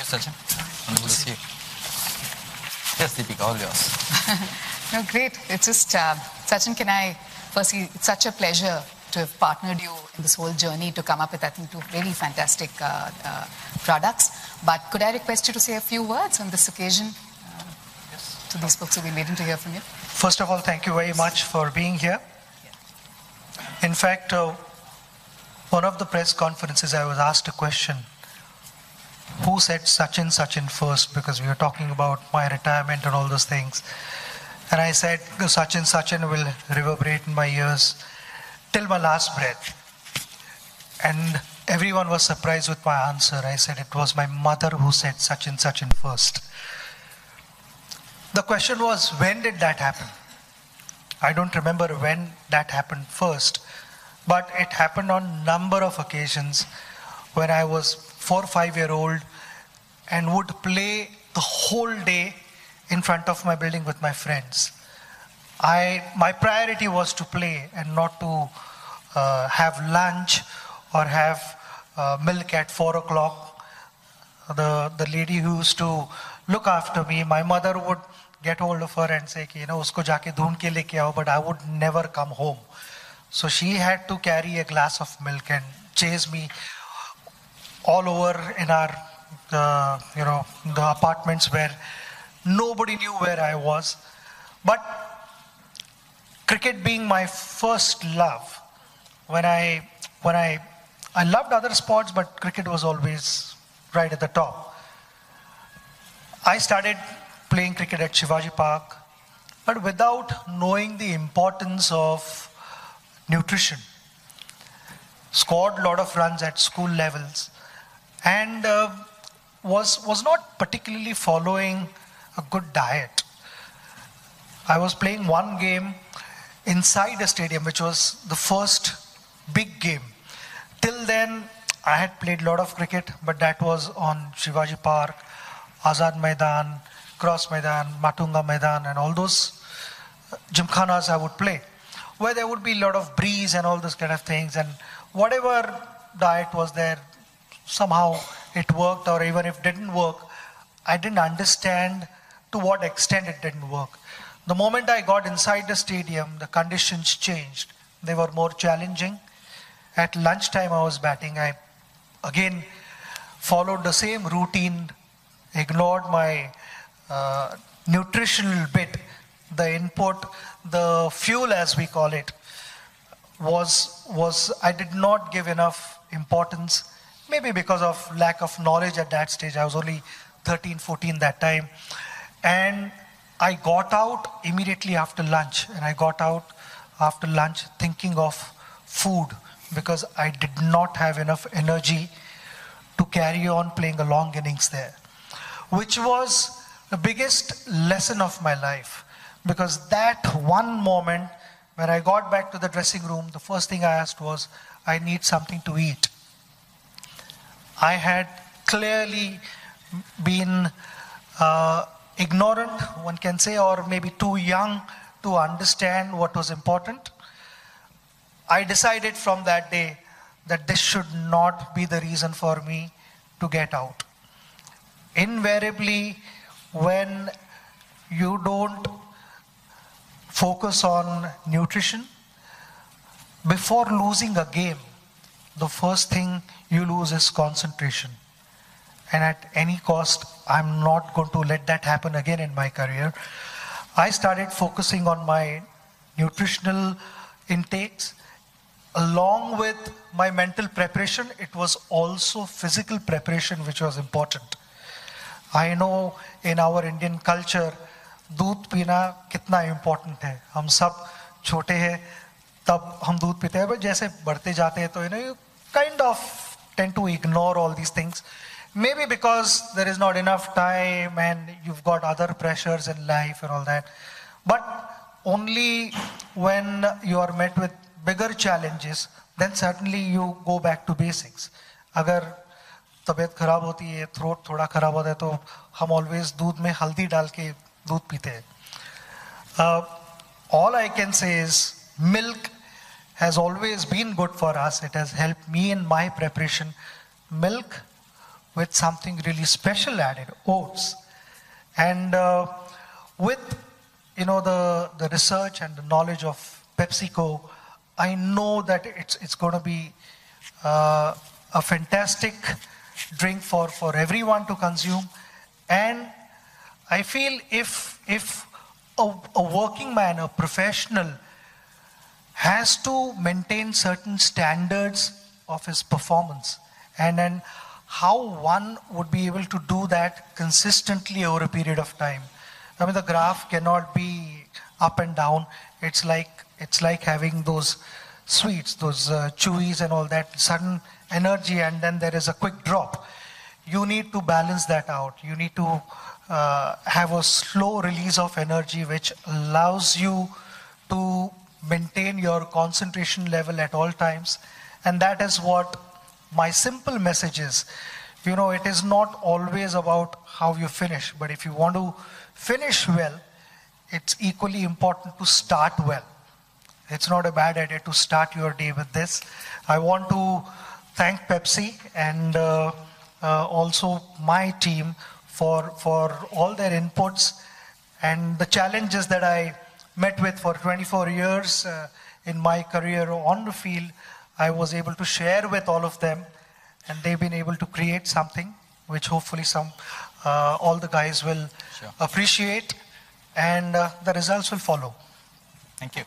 Sachin. Wonderful to see you. Yes, Deepika, all yours. No, great. It's just, Sachin, firstly, it's such a pleasure to have partnered you in this whole journey to come up with, I think, two very fantastic products. But could I request you to say a few words on this occasion to these folks who've been waiting to hear from you? First of all, thank you very much for being here. In fact, one of the press conferences I was asked a question. Who said Sachin first? Because we were talking about my retirement and all those things. And I said, Sachin will reverberate in my ears till my last breath. And everyone was surprised with my answer. I said it was my mother who said Sachin first. The question was, when did that happen? I don't remember when that happened first, but it happened on number of occasions when I was 4 or 5 year old and would play the whole day in front of my building with my friends. My priority was to play and not to have lunch or have milk at 4 o'clock. The lady who used to look after me, my mother would get hold of her and say, usko jaake dhoond ke leke aao, but I would never come home. So she had to carry a glass of milk and chase me all over in our, the apartments where nobody knew where I was. But cricket being my first love, when I loved other sports, but cricket was always right at the top. I started playing cricket at Shivaji Park, but without knowing the importance of nutrition. Scored a lot of runs at school levels and was not particularly following a good diet. I was playing one game inside a stadium, which was the first big game. Till then, I had played a lot of cricket, but that was on Shivaji Park, Azad Maidan, Cross Maidan, Matunga Maidan, and all those gymkhanas I would play, where there would be a lot of breeze and all those kind of things, and whatever diet was there, somehow it worked, or even if it didn't work, I didn't understand to what extent it didn't work. The moment I got inside the stadium, the conditions changed. They were more challenging. At lunchtime I was batting. I again followed the same routine, ignored my nutritional bit, the input, the fuel as we call it, was I did not give enough importance, maybe because of lack of knowledge at that stage. I was only 13, 14 that time. And I got out immediately after lunch, and I got out after lunch thinking of food because I did not have enough energy to carry on playing a long innings there, which was the biggest lesson of my life, because that one moment when I got back to the dressing room, the first thing I asked was, I need something to eat. I had clearly been ignorant, one can say, or maybe too young to understand what was important. I decided from that day that this should not be the reason for me to get out. Invariably, when you don't focus on nutrition, before losing a game, the first thing you lose is concentration. And at any cost, I'm not going to let that happen again in my career. I started focusing on my nutritional intakes. Along with my mental preparation, it was also physical preparation which was important. I know in our Indian culture, दूध पीना कितना important है. हम सब छोटे हैं तब हम दूध पीते हैं, but जैसे बढ़ते जाते हैं तो you kind of tend to ignore all these things. Maybe because there is not enough time and you've got other pressures in life and all that. But only when you are met with bigger challenges, then certainly you go back to basics. अगर तबीयत खराब होती है, throat थोड़ा खराब होता है तो हम always दूध में हल्दी डाल के दूध पीते हैं. All I can say is milk has always been good for us. It has helped me in my preparation. Milk with something really special added, oats. And with the research and the knowledge of PepsiCo, I know that it's going to be a fantastic drink for everyone to consume. And I feel if a working man, a professional, has to maintain certain standards of his performance, and then how one would be able to do that consistently over a period of time. I mean, the graph cannot be up and down. It's like having those sweets, those chewies and all that, sudden energy, and then there is a quick drop. You need to balance that out. You need to have a slow release of energy, which allows you to maintain your concentration level at all times. And that is what my simple message is. It is not always about how you finish, but if you want to finish well, it's equally important to start well. It's not a bad idea to start your day with this. I want to thank Pepsi and also my team for all their inputs and the challenges that I met with for 24 years in my career on the field. I was able to share with all of them, and they've been able to create something which hopefully all the guys will appreciate, and the results will follow. Thank you.